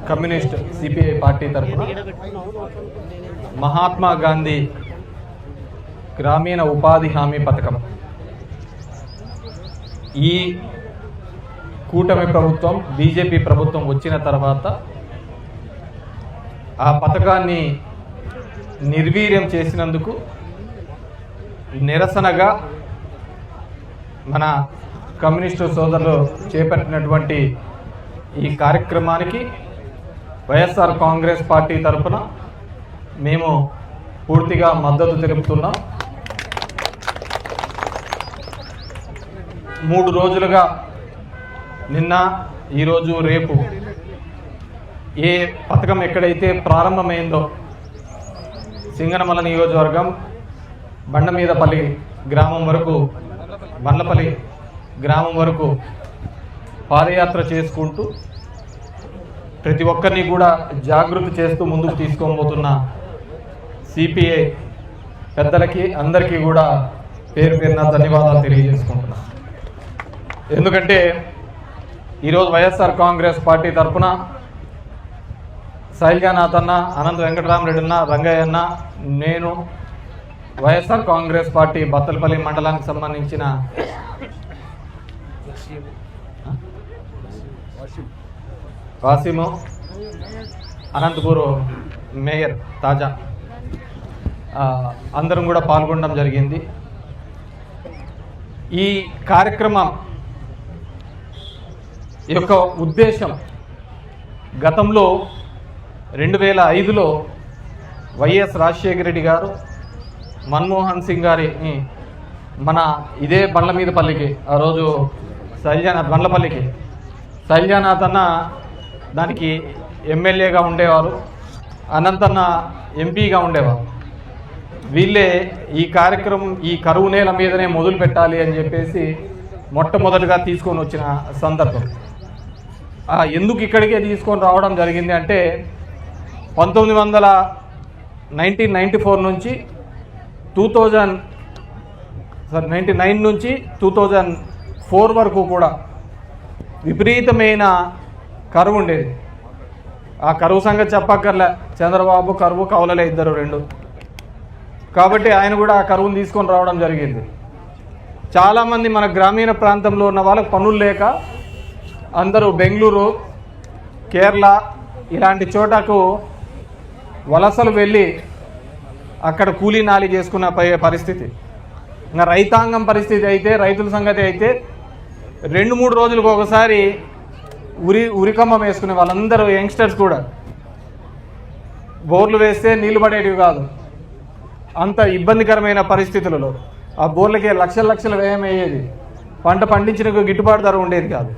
Communist CPI party తరఫున మహాత్మా గాంధీ గ్రామీణ ఉపాధి హామీ పథకం ఈ కూటమి ప్రభుత్వం బీజేపీ ప్రభుత్వం వచ్చిన తర్వాత ఆ పథకాన్ని నిర్వీర్యం చేసినందుకు నిరసనగా మన కమ్యూనిస్టు సోదరులు చేపట్టినటువంటి ఈ కార్యక్రమానికి వైఎస్ఆర్ కాంగ్రెస్ పార్టీ తరఫున మేము పూర్తిగా మద్దతు తెలుపుతున్నాం. 3 రోజులుగా నిన్న, ఈరోజు, రేపు ఏ పథకం ఎక్కడైతే ప్రారంభమైందో సింగనమల నియోజకవర్గం బండమీదపల్లి గ్రామం వరకు, బండ్లపల్లి గ్రామం వరకు పాదయాత్ర చేసుకుంటూ ప్రతి ఒక్కరిని కూడా జాగృతి చేస్తూ ముందుకు తీసుకోబోతున్న సిపిఐ పెద్దలకి అందరికీ కూడా పేరు పేరున ధన్యవాదాలు తెలియజేసుకుంటున్నాను. ఎందుకంటే ఈరోజు వైఎస్ఆర్ కాంగ్రెస్ పార్టీ తరఫున శైలజానాథ్ అన్న, అనంత వెంకటరామరెడ్డి అన్న, రంగయ్య అన్న, నేను వైఎస్ఆర్ కాంగ్రెస్ పార్టీ బత్తలపల్లి మండలానికి సంబంధించిన వాసిము, అనంతపూర్ మేయర్ తాజా అందరం కూడా పాల్గొనడం జరిగింది. ఈ కార్యక్రమం యొక్క ఉద్దేశం గతంలో 2005లో వైఎస్ రాజశేఖర రెడ్డి గారు మన్మోహన్ సింగ్ గారిని మన ఇదే బండ్లమీదపల్లికి, ఆ రోజు శైలజానాథ్ బండ్లపల్లికి శైలజానాథ్ అన్న దానికి ఎమ్మెల్యేగా ఉండేవారు, అనంతన్న ఎంపీగా ఉండేవారు. వీళ్ళే ఈ కార్యక్రమం ఈ కరువు నేల మీదనే మొదలు పెట్టాలి అని చెప్పేసి మొట్టమొదటిగా తీసుకొని వచ్చిన సందర్భం. ఎందుకు ఇక్కడికే తీసుకొని రావడం జరిగింది అంటే 1994 నుంచి 1999 నుంచి 2004 వరకు కూడా విపరీతమైన కరువు ఉండేది. ఆ కరువు సంగతి చెప్పక్కర్లే, చంద్రబాబు కరువు కౌలలే ఇద్దరు రెండు. కాబట్టి ఆయన కూడా ఆ కరువును తీసుకొని రావడం జరిగింది. చాలామంది మన గ్రామీణ ప్రాంతంలో ఉన్న వాళ్ళకి పనులు లేక అందరూ బెంగళూరు, కేరళ ఇలాంటి చోటకు వలసలు వెళ్ళి అక్కడ కూలీ నాలి చేసుకున్న పరిస్థితి. ఇంకా రైతాంగం పరిస్థితి అయితే, రైతుల సంగతి అయితే 2-3 రోజులకు ఒకసారి ఉరికమ్మం వేసుకునే వాళ్ళందరూ యంగ్స్టర్స్ కూడా బోర్లు వేస్తే నీళ్లు పడేటివి కాదు, అంత ఇబ్బందికరమైన పరిస్థితులలో ఆ బోర్లకే లక్షల వ్యయం అయ్యేది, పంట పండించిన గిట్టుబాటు ధర ఉండేది కాదు.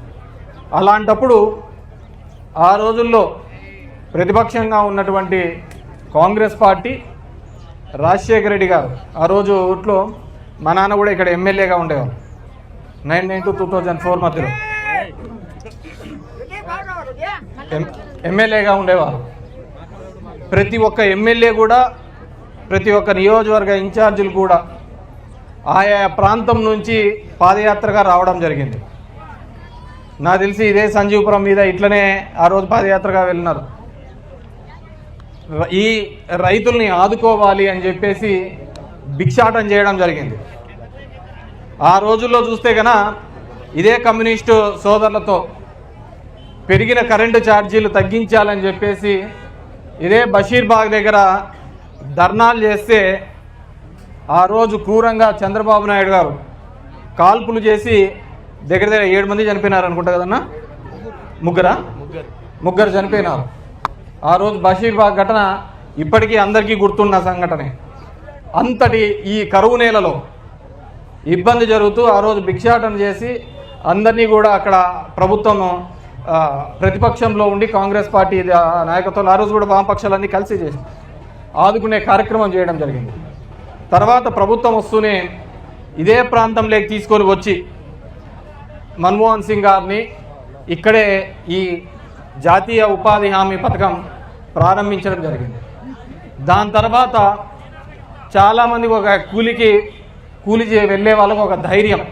అలాంటప్పుడు ఆ రోజుల్లో ప్రతిపక్షంగా ఉన్నటువంటి కాంగ్రెస్ పార్టీ, రాజశేఖర రెడ్డి గారు ఆ రోజు ఊట్లో, మా నాన్న కూడా ఇక్కడ ఎమ్మెల్యేగా ఉండేవారు 1999-2004 మధ్యలో ఎమ్మెల్యేగా ఉండేవారు. ప్రతి ఒక్క ఎమ్మెల్యే కూడా, ప్రతి ఒక్క నియోజకవర్గ ఇన్ఛార్జీలు కూడా ఆయా ప్రాంతం నుంచి పాదయాత్రగా రావడం జరిగింది. నాకు తెలిసి ఇదే సంజీవపురం మీద ఇట్లనే ఆ రోజు పాదయాత్రగా వెళ్ళినారు. ఈ రైతుల్ని ఆదుకోవాలి అని చెప్పేసి భిక్షాటం చేయడం జరిగింది. ఆ రోజుల్లో చూస్తే కనుక ఇదే కమ్యూనిస్టు సోదరులతో పెరిగిన కరెంటు ఛార్జీలు తగ్గించాలని చెప్పేసి ఇదే బషీర్బాగ్ దగ్గర ధర్నాలు చేస్తే ఆ రోజు క్రూరంగా చంద్రబాబు నాయుడు గారు కాల్పులు చేసి దగ్గర 7 మంది చనిపోయినారు అనుకుంటా కదన్నా, ముగ్గురు చనిపోయినారు. ఆ రోజు బషీర్బాగ్ ఘటన ఇప్పటికీ అందరికీ గుర్తున్న సంఘటనే. అంతటి ఈ కరువు నేలలో ఇబ్బంది జరుగుతూ ఆ రోజు భిక్షాటన చేసి అందరినీ కూడా అక్కడ ప్రభుత్వం ప్రతిపక్షంలో ఉండి కాంగ్రెస్ పార్టీ నాయకత్వంలో ఆ రోజు కూడా వామపక్షాలన్నీ కలిసి చేసి ఆదుకునే కార్యక్రమం చేయడం జరిగింది. తర్వాత ప్రభుత్వం వస్తూనే ఇదే ప్రాంతంలోకి తీసుకొని వచ్చి మన్మోహన్ సింగ్ గారిని ఇక్కడే ఈ జాతీయ ఉపాధి హామీ పథకం ప్రారంభించడం జరిగింది. దాని తర్వాత చాలామంది ఒక కూలి వెళ్ళే వాళ్ళకు ఒక ధైర్యం,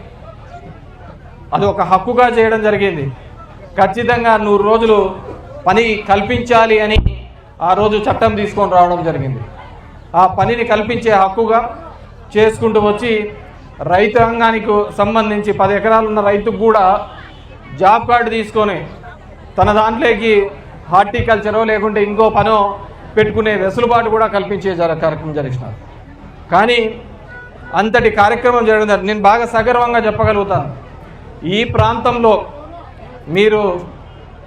అది ఒక హక్కుగా చేయడం జరిగింది. ఖచ్చితంగా 100 రోజులు పని కల్పించాలి అని ఆ రోజు చట్టం తీసుకొని రావడం జరిగింది. ఆ పనిని కల్పించే హక్కుగా చేసుకుంటూ వచ్చి రైతాంగానికి సంబంధించి 10 ఎకరాలు ఉన్న రైతుకు కూడా జాబ్ కార్డు తీసుకొని తన దాంట్లోకి హార్టికల్చరో లేకుంటే ఇంకో పనో పెట్టుకునే వెసులుబాటు కూడా కల్పించే కార్యక్రమం జరిగినారు. కానీ అంతటి కార్యక్రమం జరిగింది. నేను బాగా సగర్వంగా చెప్పగలుగుతాను, ఈ ప్రాంతంలో మీరు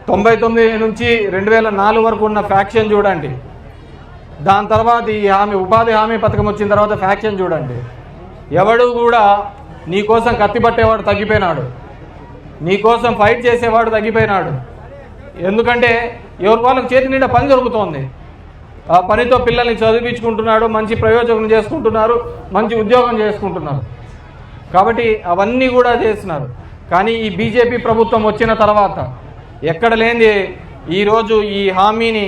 99 నుంచి 2004 వరకు ఉన్న ఫ్యాక్షన్ చూడండి, దాని తర్వాత ఈ ఉపాధి హామీ పథకం వచ్చిన తర్వాత ఫ్యాక్షన్ చూడండి. ఎవడు కూడా నీకోసం కత్తి పట్టేవాడు తగ్గిపోయినాడు, నీకోసం ఫైట్ చేసేవాడు తగ్గిపోయినాడు. ఎందుకంటే ఎవరి వాళ్ళకి చేతి నిండా పని దొరుకుతోంది, ఆ పనితో పిల్లల్ని చదివించుకుంటున్నాడు, మంచి ప్రయోజనం చేసుకుంటున్నారు, మంచి ఉద్యోగం చేసుకుంటున్నారు. కాబట్టి అవన్నీ కూడా చేస్తున్నారు. కానీ ఈ బీజేపీ ప్రభుత్వం వచ్చిన తర్వాత ఎక్కడ లేనిది ఈరోజు ఈ హామీని,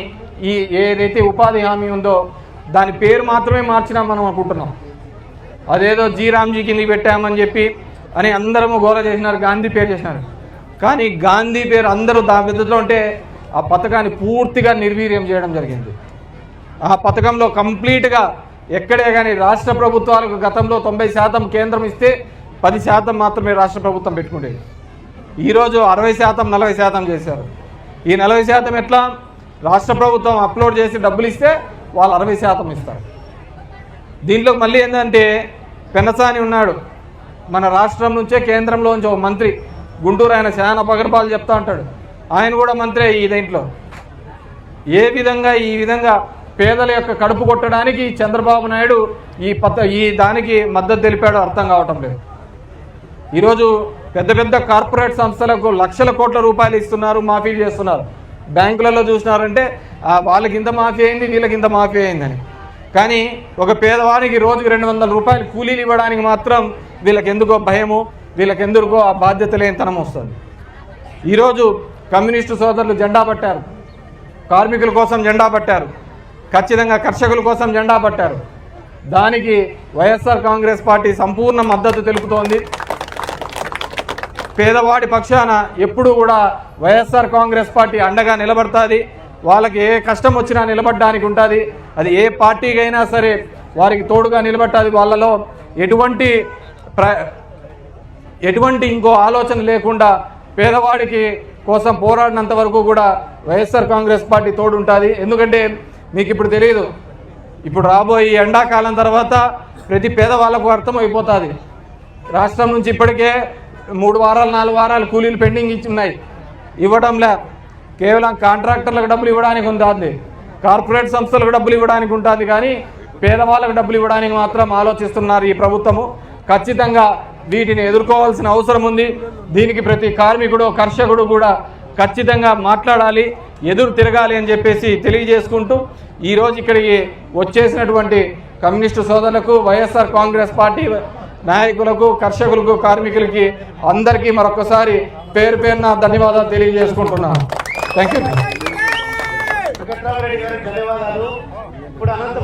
ఈ ఏదైతే ఉపాధి హామీ ఉందో దాని పేరు మాత్రమే మార్చినా మనం అనుకుంటున్నాం. అదేదో జీరామ్జీ కిందికి పెట్టామని చెప్పి అని అందరము గోల చేసినారు, గాంధీ పేరు చేసినారు. కానీ గాంధీ పేరు అందరూ దాని విధంలో ఉంటే ఆ పథకాన్ని పూర్తిగా నిర్వీర్యం చేయడం జరిగింది. ఆ పథకంలో కంప్లీట్గా ఎక్కడే కానీ రాష్ట్ర ప్రభుత్వాలకు గతంలో 90% కేంద్రం ఇస్తే 10% మాత్రమే రాష్ట్ర ప్రభుత్వం పెట్టుకునేది. ఈరోజు 60% 40% చేశారు. ఈ 40% ఎట్లా? రాష్ట్ర ప్రభుత్వం అప్లోడ్ చేసి డబ్బులు ఇస్తే వాళ్ళు 60% ఇస్తారు. దీంట్లో మళ్ళీ ఏంటంటే పెన్నసాని ఉన్నాడు, మన రాష్ట్రం నుంచే కేంద్రంలోంచి ఒక మంత్రి, గుంటూరు, ఆయన చాలా పగరపాలు చెప్తా ఉంటాడు, ఆయన కూడా మంత్రే ఈ దీంట్లో. ఏ విధంగా ఈ విధంగా పేదల యొక్క కడుపు కొట్టడానికి చంద్రబాబు నాయుడు ఈ దానికి మద్దతు తెలిపాడో అర్థం కావటం లేదు. ఈరోజు పెద్ద పెద్ద కార్పొరేట్ సంస్థలకు లక్షల కోట్ల రూపాయలు ఇస్తున్నారు, మాఫీ చేస్తున్నారు. బ్యాంకులలో చూసినారంటే వాళ్ళకి ఇంత మాఫీ అయింది, వీళ్ళకి ఇంత మాఫీ అయిందని. కానీ ఒక పేదవానికి రోజుకి 200 రూపాయలు కూలీలు ఇవ్వడానికి మాత్రం వీళ్ళకి ఎందుకో భయము, వీళ్ళకి ఎందుకో ఆ బాధ్యత లేనితనం వస్తుంది. ఈరోజు కమ్యూనిస్టు సోదరులు జెండా పట్టారు, కార్మికుల కోసం జెండా పట్టారు, ఖచ్చితంగా కర్షకుల కోసం జెండా పట్టారు. దానికి వైఎస్ఆర్ కాంగ్రెస్ పార్టీ సంపూర్ణ మద్దతు తెలుపుతోంది. పేదవాడి పక్షాన ఎప్పుడు కూడా వైఎస్ఆర్ కాంగ్రెస్ పార్టీ అండగా నిలబడుతుంది. వాళ్ళకి ఏ కష్టం వచ్చినా నిలబడడానికి ఉంటుంది. అది ఏ పార్టీకైనా సరే వారికి తోడుగా నిలబడుతుంది. వాళ్ళలో ఎటువంటి ఇంకో ఆలోచన లేకుండా పేదవాడికి కోసం పోరాడినంత వరకు కూడా వైఎస్ఆర్ కాంగ్రెస్ పార్టీ తోడు ఉంటుంది. ఎందుకంటే మీకు ఇప్పుడు తెలియదు, ఇప్పుడు రాబోయే ఎండాకాలం తర్వాత ప్రతి పేదవాళ్ళకు అర్థమైపోతుంది. రాష్ట్రం నుంచి ఇప్పటికే 3 వారాలు 4 వారాలు కూలీలు పెండింగ్ ఇచ్చి ఉన్నాయి, ఇవ్వడంలే. కేవలం కాంట్రాక్టర్లకు డబ్బులు ఇవ్వడానికి ఉంటుంది, కార్పొరేట్ సంస్థలకు డబ్బులు ఇవ్వడానికి ఉంటుంది, కానీ పేదవాళ్ళకు డబ్బులు ఇవ్వడానికి మాత్రం ఆలోచిస్తున్నారు ఈ ప్రభుత్వము. ఖచ్చితంగా వీటిని ఎదుర్కోవాల్సిన అవసరం ఉంది. దీనికి ప్రతి కార్మికుడు, కర్షకుడు కూడా ఖచ్చితంగా మాట్లాడాలి, ఎదురు తిరగాలి అని చెప్పేసి తెలియజేసుకుంటూ ఈరోజు ఇక్కడికి వచ్చేసినటువంటి కమ్యూనిస్టు సోదరులకు, వైఎస్ఆర్ కాంగ్రెస్ పార్టీ నాయకులకు, కర్షకులకు, కార్మికులకి అందరికీ మరొకసారి పేరు పేరున ధన్యవాదాలు తెలియజేసుకుంటున్నాను. Thank you. ధన్యవాదాలు. ఇప్పుడు